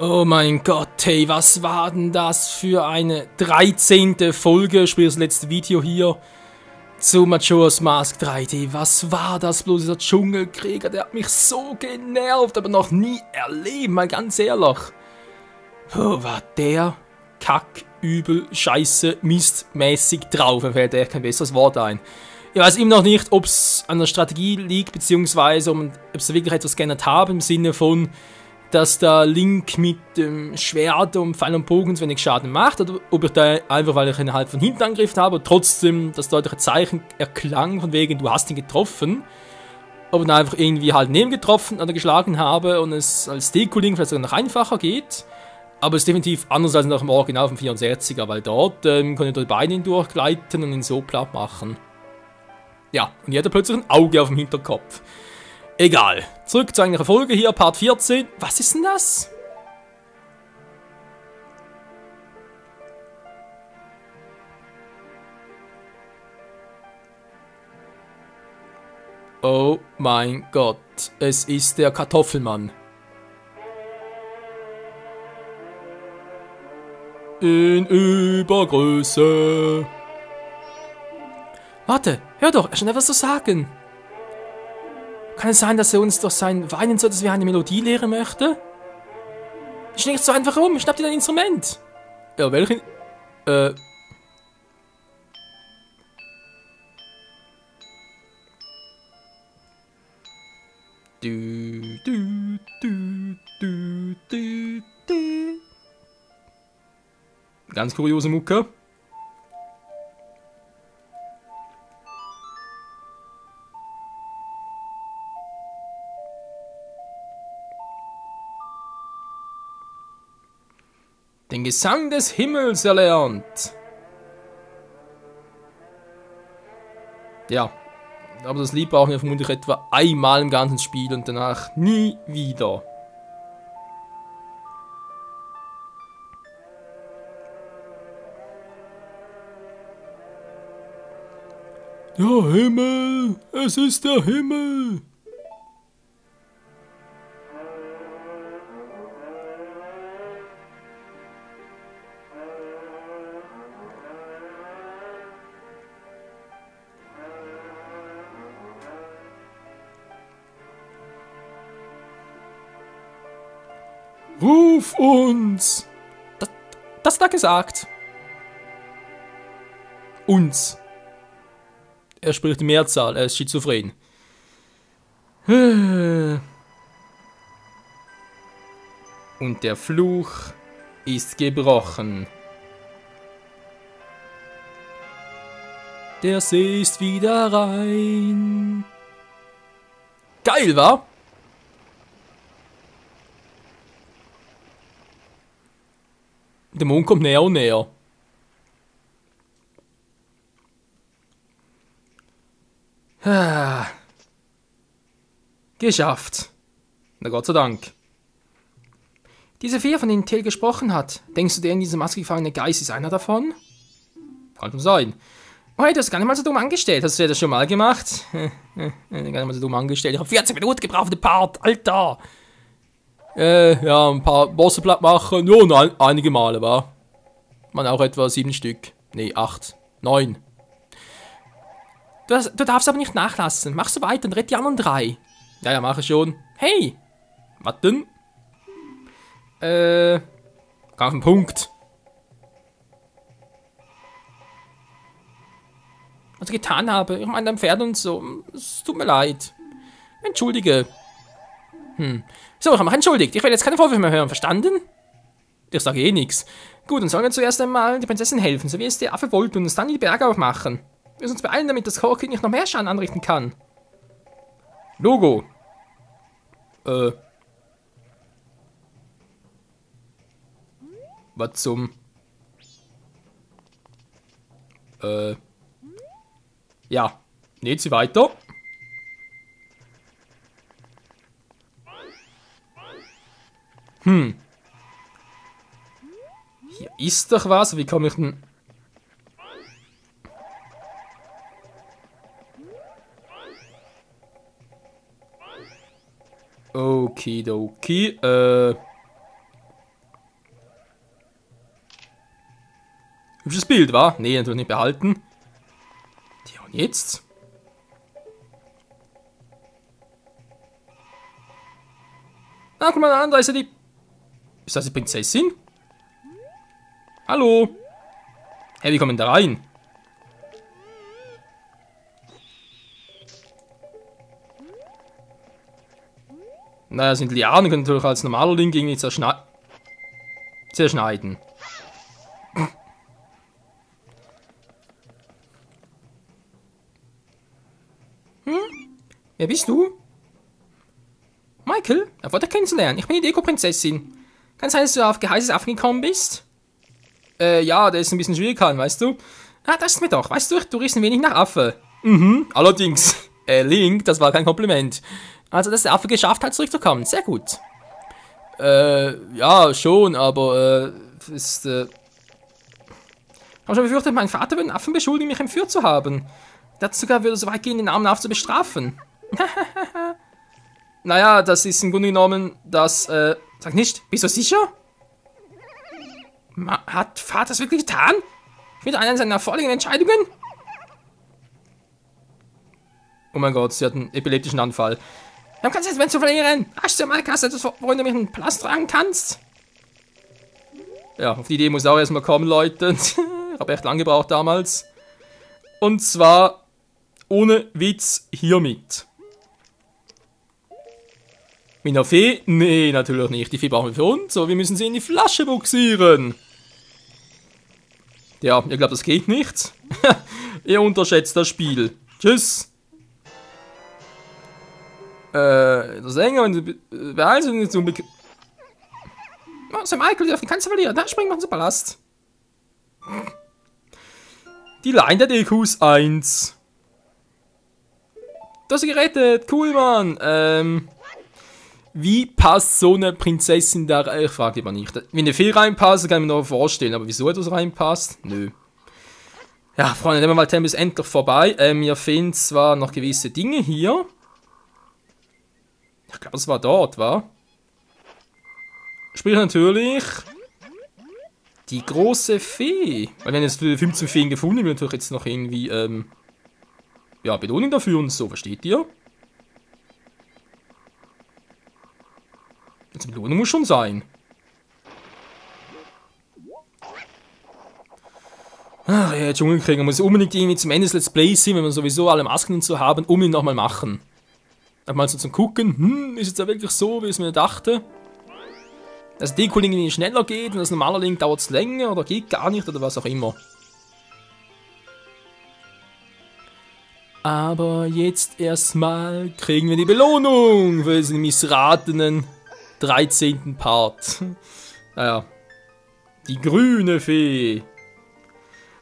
Oh mein Gott, hey, was war denn das für eine 13. Folge, sprich das letzte Video hier zu Majora's Mask 3D. Was war das bloß, dieser Dschungelkrieger, der hat mich so genervt, aber noch nie erlebt, mal ganz ehrlich. Oh, war der kack, übel, scheiße, mistmäßig drauf, mir fällt echt kein besseres Wort ein. Ich weiß immer noch nicht, ob es an der Strategie liegt, beziehungsweise ob sie wirklich etwas geändert haben, im Sinne von, dass der Link mit dem Schwert und Pfeil und Bogen so wenig Schaden macht, oder ob ich da einfach, weil ich ihn halt von hinten angegriffen habe, trotzdem das deutliche Zeichen erklang, von wegen, du hast ihn getroffen, ob ich ihn einfach irgendwie halt neben getroffen oder geschlagen habe und es als Deko-Link vielleicht sogar noch einfacher geht, aber es ist definitiv anders als noch im Original vom 64er, weil dort konnte ich die Beine hindurchgleiten und ihn so platt machen. Ja, und hier hat er plötzlich ein Auge auf dem Hinterkopf. Egal. Zurück zu einer Folge hier, Part 14. Was ist denn das? Oh mein Gott. Es ist der Kartoffelmann. In Übergröße. Warte, hör doch, er scheint etwas zu sagen. Kann es sein, dass er uns durch sein Weinen so etwas wie eine Melodie lehren möchte? Schlägt nicht so einfach um, schnapp dir dein Instrument. Ja, welchen? Ganz kuriose Mucke. Den Gesang des Himmels erlernt. Ja, aber das Lied brauchen wir vermutlich etwa einmal im ganzen Spiel und danach nie wieder. Der Himmel, es ist der Himmel. Ruf uns! Das hat er gesagt. Uns. Er spricht die Mehrzahl, er ist schizophren. Und der Fluch ist gebrochen. Der See ist wieder rein. Geil, wa? Der Mond kommt näher und näher. Geschafft. Na Gott sei Dank. Diese 4, von denen Till gesprochen hat, denkst du, der in dieser Maske gefangene Geist ist einer davon? Kann schon sein. Oh hey, du hast gar nicht mal so dumm angestellt. Hast du das schon mal gemacht? Gar nicht mal so dumm angestellt. Ich habe 14 Minuten gebraucht für den Part, Alter. Ja, ein paar Bosse platt machen. Ja, nein, einige Male, war. Man auch etwa 7 Stück. Nee, 8, 9. Du darfst aber nicht nachlassen. Mach so weiter und rett die anderen 3. Ja, mache ich schon. Hey! Was denn? Ganz auf den Punkt. Was ich getan habe. Ich meine, dein Pferd und so. Es tut mir leid. Entschuldige. So, ich habe mich entschuldigt. Ich werde jetzt keine Vorwürfe mehr hören, verstanden? Ich sage eh nichts. Gut, dann sollen wir zuerst einmal die Prinzessin helfen, so wie es der Affe wollte, und uns dann die Berge aufmachen. Wir müssen uns beeilen, damit das Chorkind nicht noch mehr Schaden anrichten kann. Logo. Was zum... Ja. Geht sie weiter? Hier ist doch was. Wie komme ich denn... Okidoki, Hübsches Bild, wa? Nee, natürlich nicht behalten. Ja, und jetzt? Ah, guck mal an, da ist ja die... Ist das die Prinzessin? Hallo? Hey, wie kommen da rein? Naja, sind Lianen, können natürlich als normaler Link irgendwie zerschneiden. Wer bist du? Michael? Er wollte kennenzulernen. Ich bin die Deko-Prinzessin. Kann sein, dass du auf geheißes Affen gekommen bist? Ja, der ist ein bisschen schwierig, weißt du? Ah, das ist mir doch. Weißt du, du riechst ein wenig nach Affe. Mhm, allerdings. Link, das war kein Kompliment. Also, dass der Affe geschafft hat, zurückzukommen. Sehr gut. Ja, schon, aber, ist, Ich habe schon befürchtet, mein Vater würde einen Affen beschuldigen, mich entführt zu haben. Dazu sogar würde er so weit gehen, den armen Affen zu bestrafen. Naja, das ist im Grunde genommen das, sag nicht, bist du sicher? Hat Vater das wirklich getan? Wieder einer seiner vorliegenden Entscheidungen? Oh mein Gott, sie hat einen epileptischen Anfall. Wir haben keine Zeit mehr zu verlieren. Hast du mal Kasse, worin du mich einen Palast tragen kannst? Ja, auf die Idee muss auch erstmal kommen, Leute. Ich habe echt lang gebraucht damals. Und zwar, ohne Witz, hiermit. Mit einer Fee? Nee, natürlich nicht. Die Fee brauchen wir für uns, so wir müssen sie in die Flasche buxieren. Ja, ihr glaubt, das geht nicht? Ihr unterschätzt das Spiel. Tschüss. Das Sänger, wenn sie beeilst und nicht so Sir Michael, die dürfen kannst du verlieren. Da springen wir in den Palast. Die Line der Dekus 1. Du hast sie gerettet. Cool, Mann. Wie passt so eine Prinzessin da? Ich frage lieber nicht. Wenn eine Fee reinpasst, kann ich mir noch vorstellen. Aber wieso etwas reinpasst? Nö. Ja, Freunde, nehmen wir mal Tempel ist endlich vorbei. Wir finden zwar noch gewisse Dinge hier. Ich glaube, es war dort, wa? Sprich natürlich die große Fee. Weil wir haben jetzt 15 Feen gefunden, wir natürlich jetzt noch irgendwie, ja, Belohnung dafür und so, versteht ihr? Jetzt Belohnung muss schon sein. Ach ja, Dschungelkrieger muss unbedingt irgendwie zum Ende des Let's Plays sehen, wenn wir sowieso alle Masken und so haben, ihn nochmal machen. Mal so zum Gucken, ist jetzt ja wirklich so, wie ich es mir dachte. Dass Deko-Link irgendwie schneller geht und das normale Link dauert es länger oder geht gar nicht oder was auch immer. Aber jetzt erstmal kriegen wir die Belohnung für diesen missratenen 13. Part. Naja. Die grüne Fee.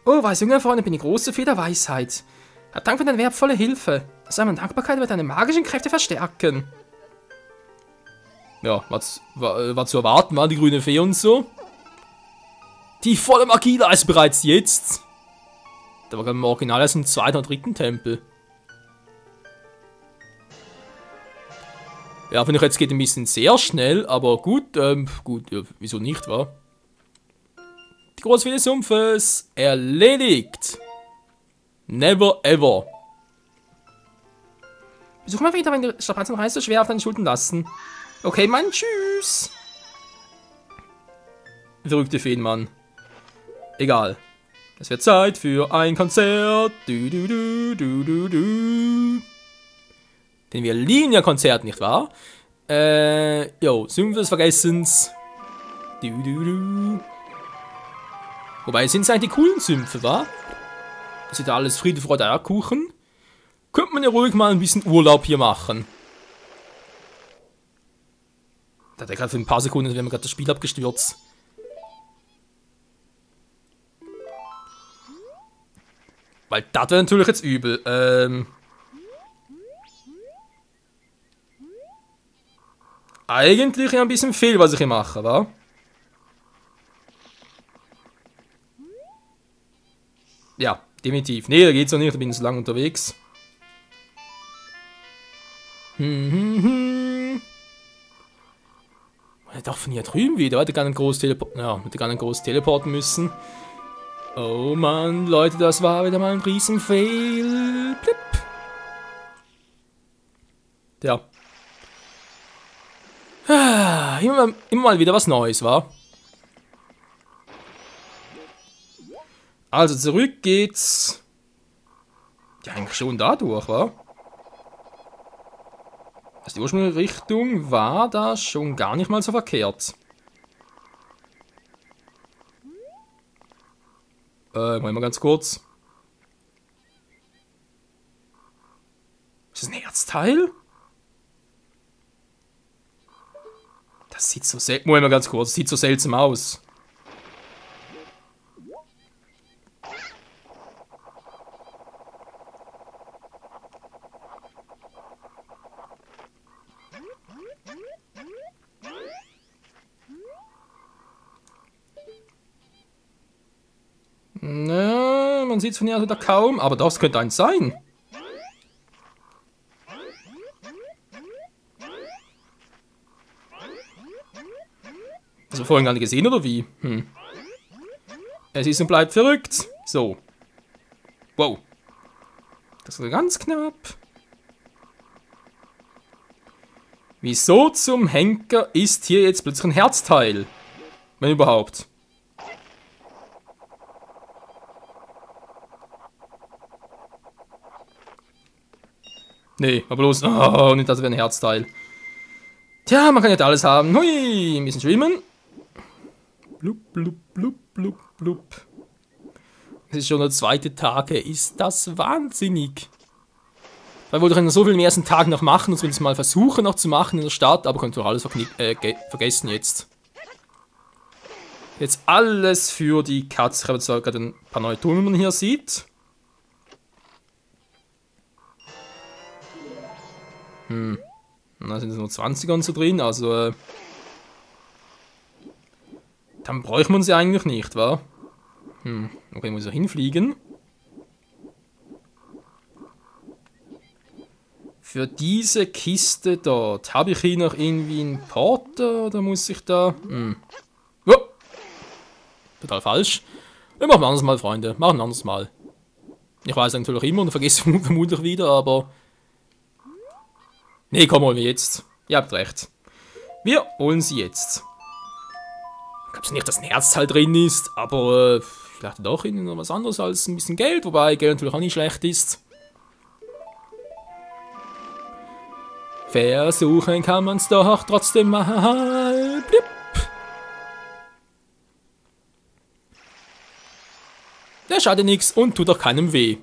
Oh, weiß junger Freund, ich bin die große Fee der Weisheit. Dank für deine wertvolle Hilfe. Seine Dankbarkeit wird deine magischen Kräfte verstärken. Ja, war zu erwarten, war die grüne Fee und so. Die volle Magie da ist bereits jetzt. Da war im Original erst im 2. oder 3. Tempel. Ja, finde ich jetzt geht ein bisschen sehr schnell, aber gut, ja, wieso nicht, wa? Die große Fee des Sumpfes erledigt. Never ever. Besuch mal wieder, wenn die Strapazenreise so schwer auf deinen Schultern lassen. Okay, Mann, tschüss. Verrückte Feen, Mann. Egal. Es wird Zeit für ein Konzert. Denn wir lieben ja Konzert, nicht wahr? Sümpfe des Vergessens. Wobei, sind es eigentlich die coolen Sümpfe, wa? Das ist ja alles Friede, Freude, Eierkuchen. Könnte man ja ruhig mal ein bisschen Urlaub hier machen. Da hat er gerade für ein paar Sekunden, wenn wir gerade das Spiel abgestürzt. Weil das wäre natürlich jetzt übel. Eigentlich ja ein bisschen viel, was ich hier mache, wa? Ja, definitiv. Nee, da geht's noch nicht, da bin ich so lange unterwegs. Doch von hier drüben wieder, hätte gar nicht groß teleporten müssen. Oh Mann, Leute, das war wieder mal ein Riesenfail. Blip. Ja. Immer mal wieder was Neues, wa? Also zurück geht's. Ja, eigentlich schon dadurch, wa? Also die ursprüngliche Richtung war da schon gar nicht mal so verkehrt. Mal ganz kurz. Ist das ein Herzteil? Das sieht so seltsam. Moment mal ganz kurz. Das sieht so seltsam aus. Na, man sieht es von hier wieder kaum, aber das könnte eins sein. Hast du vorhin gar nicht gesehen, oder wie? Es ist und bleibt verrückt. So. Wow. Das war ganz knapp. Wieso zum Henker ist hier jetzt plötzlich ein Herzteil? Wenn überhaupt. Nee, aber bloß. Oh, nicht das wäre ein Herzteil. Tja, man kann nicht alles haben. Hui, ein bisschen schwimmen. Blub, blub, blub, blub, blub. Es ist schon der zweite Tag. Ist das wahnsinnig. Weil wir wollte so viel im ersten Tag noch machen, und zumindest mal versuchen noch zu machen in der Stadt, aber könnt ihr alles vergessen jetzt. Jetzt alles für die Katze. Ich habe jetzt gerade ein paar neue Tools, die man hier sieht. Da sind nur 20 und so drin, also dann bräuchte man sie eigentlich nicht, wa? Okay, muss ich hinfliegen. Für diese Kiste dort, habe ich hier noch irgendwie einen Porter oder muss ich da... Oh, total falsch. Wir machen ein anderes Mal, Freunde. Machen ein anderes Mal. Ich weiß natürlich immer und vergesse vermutlich wieder, aber... Nee, komm, holen wir jetzt. Ihr habt recht. Wir holen sie jetzt. Ich glaube nicht, dass ein Herzteil drin ist, aber ich dachte doch in noch was anderes als ein bisschen Geld, wobei Geld natürlich auch nicht schlecht ist. Versuchen kann man es doch trotzdem mal. Blip. Der schadet nichts und tut auch keinem weh.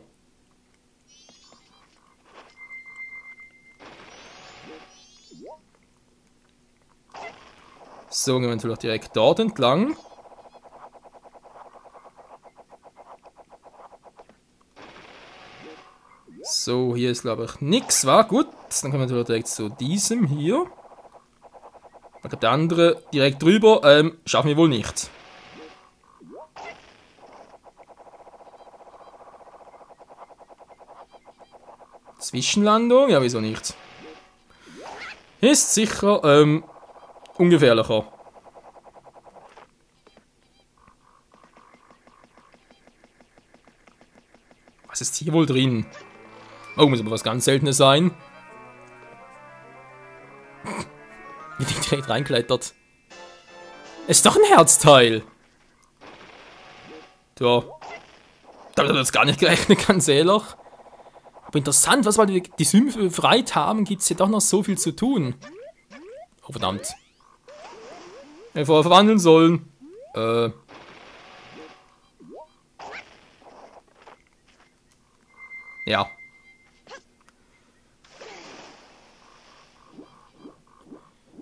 So, gehen wir natürlich direkt dort entlang. So, hier ist glaube ich nichts, war gut. Dann kommen wir natürlich direkt zu diesem hier. Dann kommt der andere direkt drüber. Schaffen wir wohl nicht. Zwischenlandung? Ja, wieso nicht? Ist sicher ungefährlicher. Was ist hier wohl drin? Oh, muss aber was ganz Seltenes sein. Wie die direkt reinklettert. Ist doch ein Herzteil. Ja. Damit hat er jetzt gar nicht gerechnet, ganz ehrlich. Aber interessant, was weil die Sümpfe befreit haben, gibt es hier doch noch so viel zu tun. Oh, verdammt. Wir vorher verwandeln sollen. Ja.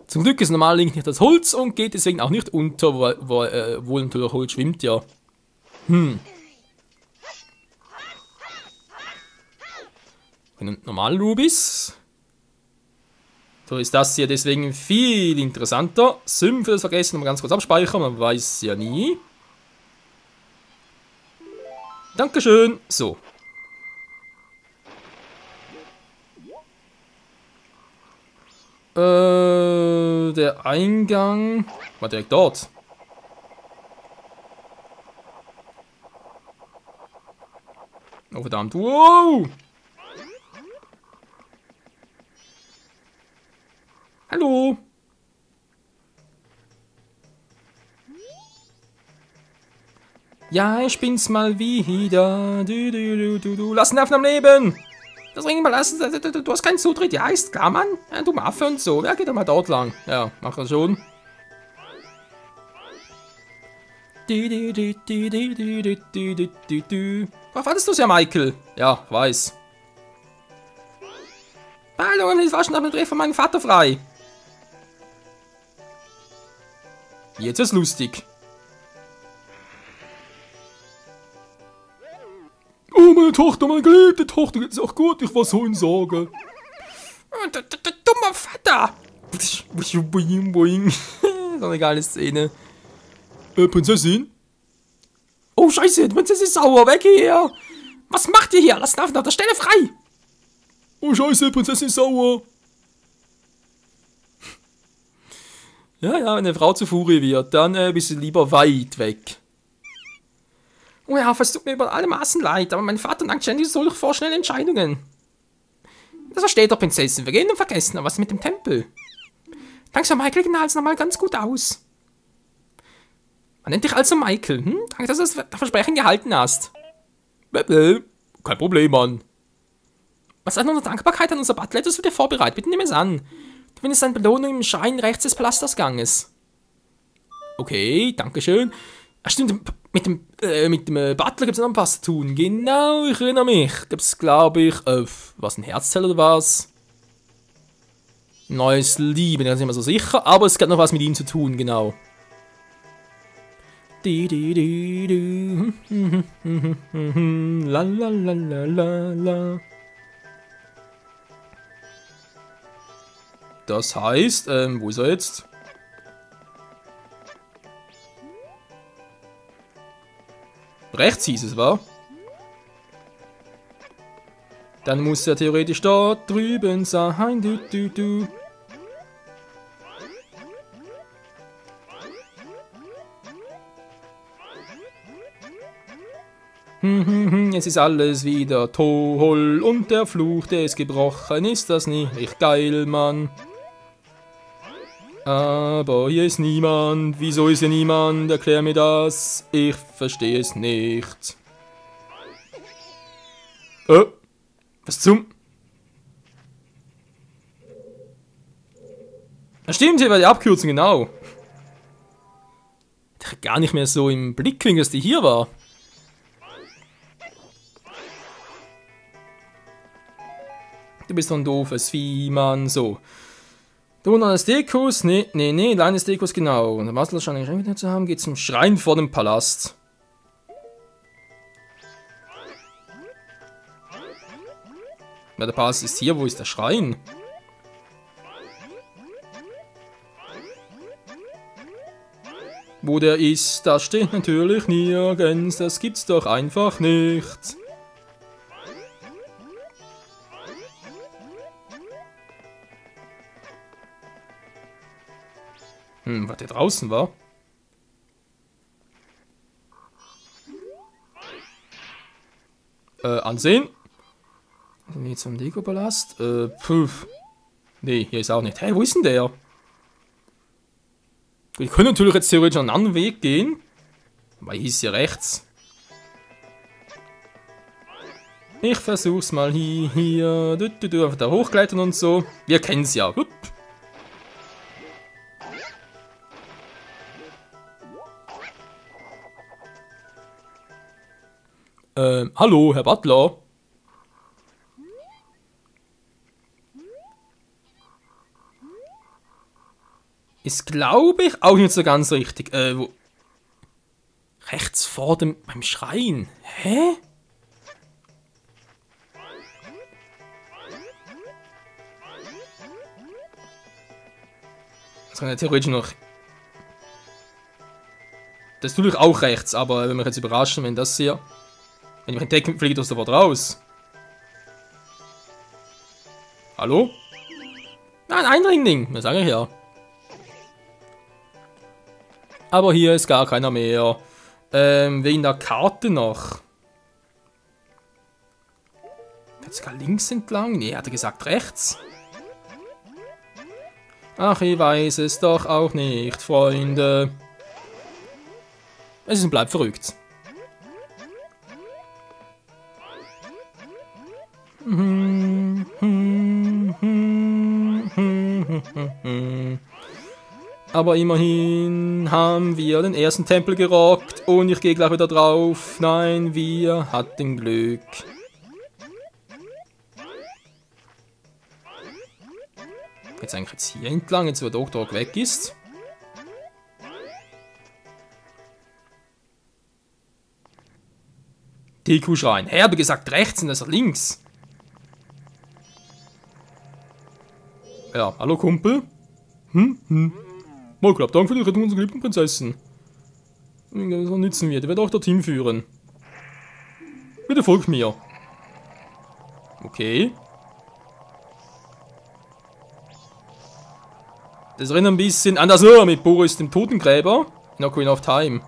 Zum Glück ist normal Link nicht das Holz und geht deswegen auch nicht unter, wo natürlich Holz schwimmt, ja. Normal Rubis. So ist das hier deswegen viel interessanter. Sümpfe, das vergessen, mal ganz kurz abspeichern, man weiß ja nie. Dankeschön. So. Der Eingang war direkt dort. Oh verdammt. Wow! Hallo! Ja, ich bin's mal wieder. Du. Lass ihn auf am Leben! Das Ring mal lassen. Du hast keinen Zutritt. Ja, ist klar, Mann. Ja, du Affe und so. Ja, geht doch mal dort lang. Ja, mach er schon. Ach, wartest du's ja, Michael? Ja, weiß. Hallo, ich war schon auf dem Dreh von meinem Vater frei. Jetzt ist lustig. Oh, meine Tochter, meine geliebte Tochter, geht's auch gut, ich was sollen sagen. Der dumme Vater. So eine geile Szene. Prinzessin? Oh, scheiße, die Prinzessin ist sauer, weg hier. Was macht ihr hier? Lasst ihn auf der Stelle frei. Oh, scheiße, Prinzessin ist sauer. Ja, wenn eine Frau zu Furie wird, dann bist du lieber weit weg. Oh ja, es tut mir über alle Maßen leid, aber mein Vater dankt ständig solch vorschnellen Entscheidungen. Das versteht doch, Prinzessin. Wir gehen und vergessen, aber was mit dem Tempel? Langsam, Michael, genau, es nochmal ganz gut aus. Man nennt dich also Michael, hm? Danke, dass du das Versprechen gehalten hast. Kein Problem, Mann. Was an unserer Dankbarkeit an unser Butler ist für dir vorbereitet. Bitte nimm es an. Du findest eine Belohnung im Schrein rechts des Palastausganges. Okay, dankeschön. Ach stimmt, mit dem Butler gibt es noch was zu tun. Genau, ich erinnere mich. Gibt's, glaube ich, was, ein Herzzell oder was? Neues Lieb, bin ich nicht mehr so sicher, aber es gibt noch was mit ihm zu tun, genau. La. Das heißt, wo ist er jetzt? Rechts hieß es, wa? Dann muss er theoretisch dort drüben sein. Du. Es ist alles wieder toll und der Fluch, der ist gebrochen. Ist das nicht geil, Mann? Aber hier ist niemand. Wieso ist hier niemand? Erklär mir das. Ich verstehe es nicht. Was zum? Das stimmt, hier war die Abkürzung, genau. Ich hatte gar nicht mehr so im Blickwinkel, dass die hier war. Du bist so ein doofes Vieh, Mann. So. Du eines Dekos? Nee, kleines Dekos, genau. Und was wahrscheinlich wieder zu haben, geht zum Schrein vor dem Palast. Ja, der Palast ist hier, wo ist der Schrein? Wo der ist, das steht natürlich nirgends, das gibt's doch einfach nicht. Was der draußen war? Ansehen. Nee, zum Deko-Palast. Nee, hier ist auch nicht. Hey, wo ist denn der? Wir können natürlich jetzt theoretisch einen anderen Weg gehen. Weil hier ist hier rechts. Ich versuch's mal hier. Du, einfach da hochgleiten und so. Wir kennen's ja. Hup. Hallo, Herr Butler. Ist, glaube ich, auch nicht so ganz richtig. Wo? Rechts vor dem, beim Schrein. Hä? Das kann ja theoretisch noch... Das ist natürlich auch rechts, aber wenn mich jetzt überraschen, wenn das hier... Wenn ich mich entdecke, fliege ich doch sofort raus. Hallo? Nein, Eindringling, das sage ich ja. Aber hier ist gar keiner mehr. Wegen der Karte noch. Jetzt sogar links entlang? Nee, hat er gesagt rechts. Ach, ich weiß es doch auch nicht, Freunde. Es ist und bleibt verrückt. Aber immerhin haben wir den ersten Tempel gerockt und ich gehe gleich wieder drauf. Nein, wir hatten Glück. Jetzt eigentlich jetzt hier entlang, jetzt wo der Dr. weg ist. Deku-Schrein. Hey, habe gesagt rechts und das ist links. Ja, hallo Kumpel. Mal klappt, danke für die Rettung unserer geliebten Prinzessin. Was nützen wir? Der wird auch das Team führen. Bitte folgt mir. Okay. Das erinnert ein bisschen an das mit Boris dem Totengräber. In Ocarina of Time.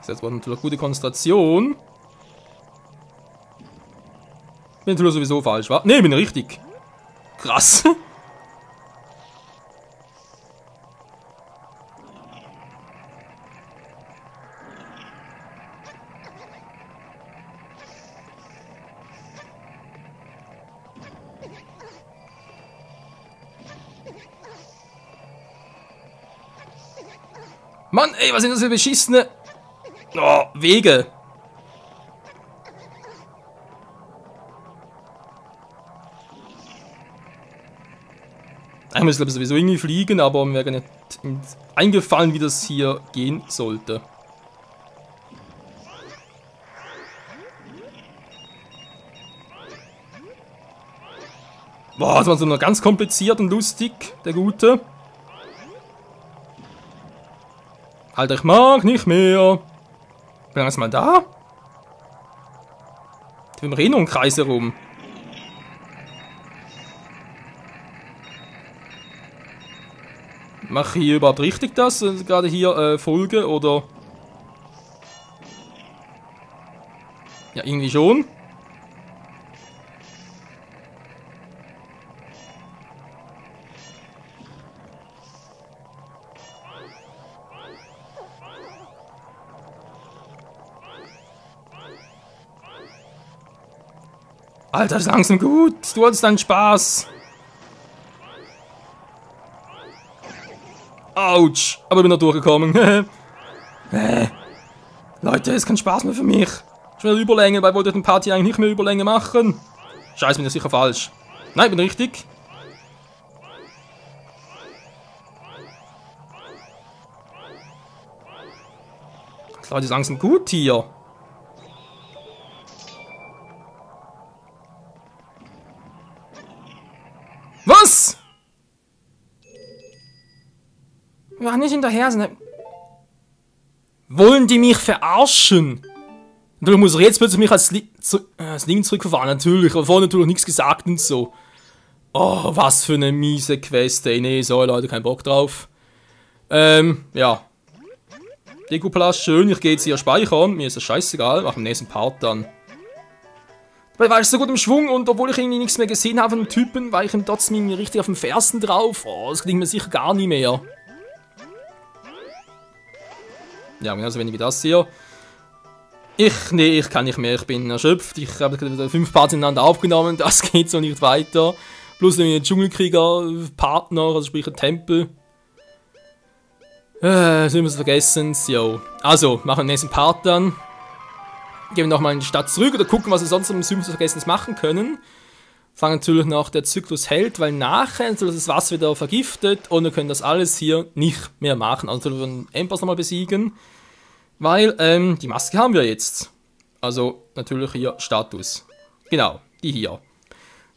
Das war natürlich eine gute Konzentration. Bin natürlich sowieso falsch, wa? Ne, bin richtig. Krass. Mann, ey, was sind das für beschissene... Oh, Wege. Ich muss glaube ich sowieso irgendwie fliegen, aber mir wäre nicht eingefallen, wie das hier gehen sollte. Boah, das war so noch ganz kompliziert und lustig, der Gute. Alter, ich mag nicht mehr. Wie lange ist man da? Wir reden um Kreis herum. Mache ich hier überhaupt richtig das? Gerade hier Folge oder? Ja, irgendwie schon. Alter, das ist langsam gut. Du hattest deinen Spaß. Autsch. Aber ich bin noch durchgekommen. Leute, es ist kein Spaß mehr für mich. Schon wieder Überlänge, weil ich wollte den Party eigentlich nicht mehr Überlänge machen. Scheiße, bin ich sicher falsch. Nein, ich bin richtig. Leute, ist langsam gut hier. Was? Wir waren nicht hinterher. Wollen die mich verarschen? Natürlich muss er jetzt plötzlich mich als Link zurückverfahren. Natürlich, aber vorher natürlich nichts gesagt und so. Oh, was für eine miese Quest, ey. Nee, sorry Leute, kein Bock drauf. Ja. Dekopalast, schön, ich gehe jetzt hier speichern. Mir ist das scheißegal, mach im nächsten Part dann. Dabei war ich so gut im Schwung und obwohl ich irgendwie nichts mehr gesehen habe von dem Typen, war ich ihm trotzdem irgendwie richtig auf dem Fersen drauf. Oh, das klingt mir sicher gar nicht mehr. Ja, genauso wenig wie das hier. Nee, ich kann nicht mehr, ich bin erschöpft. Ich habe 5 Parts ineinander aufgenommen, das geht so nicht weiter. Plus ein Dschungelkrieger-Partner, also sprich ein Tempel. Sollen wir es vergessen? Jo. Also, machen wir den nächsten Part dann. Gehen wir nochmal in die Stadt zurück oder gucken, was wir sonst im Süden Vergessens machen können. Sagen natürlich noch, der Zyklus hält, weil nachher ist das Wasser wieder vergiftet und wir können das alles hier nicht mehr machen. Also wir werden Endboss nochmal besiegen, weil die Maske haben wir jetzt. Also natürlich hier Status. Genau, die hier.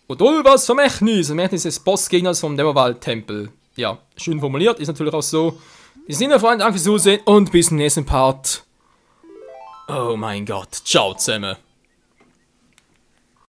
Odolvas Vermächtnis. Vermächtnis des Bossgegners vom Dämmerwald-Tempel. Ja, schön formuliert, ist natürlich auch so. Wir sind ja Freunde, danke fürs Zusehen und bis zum nächsten Part. Oh mein Gott, ciao zusammen.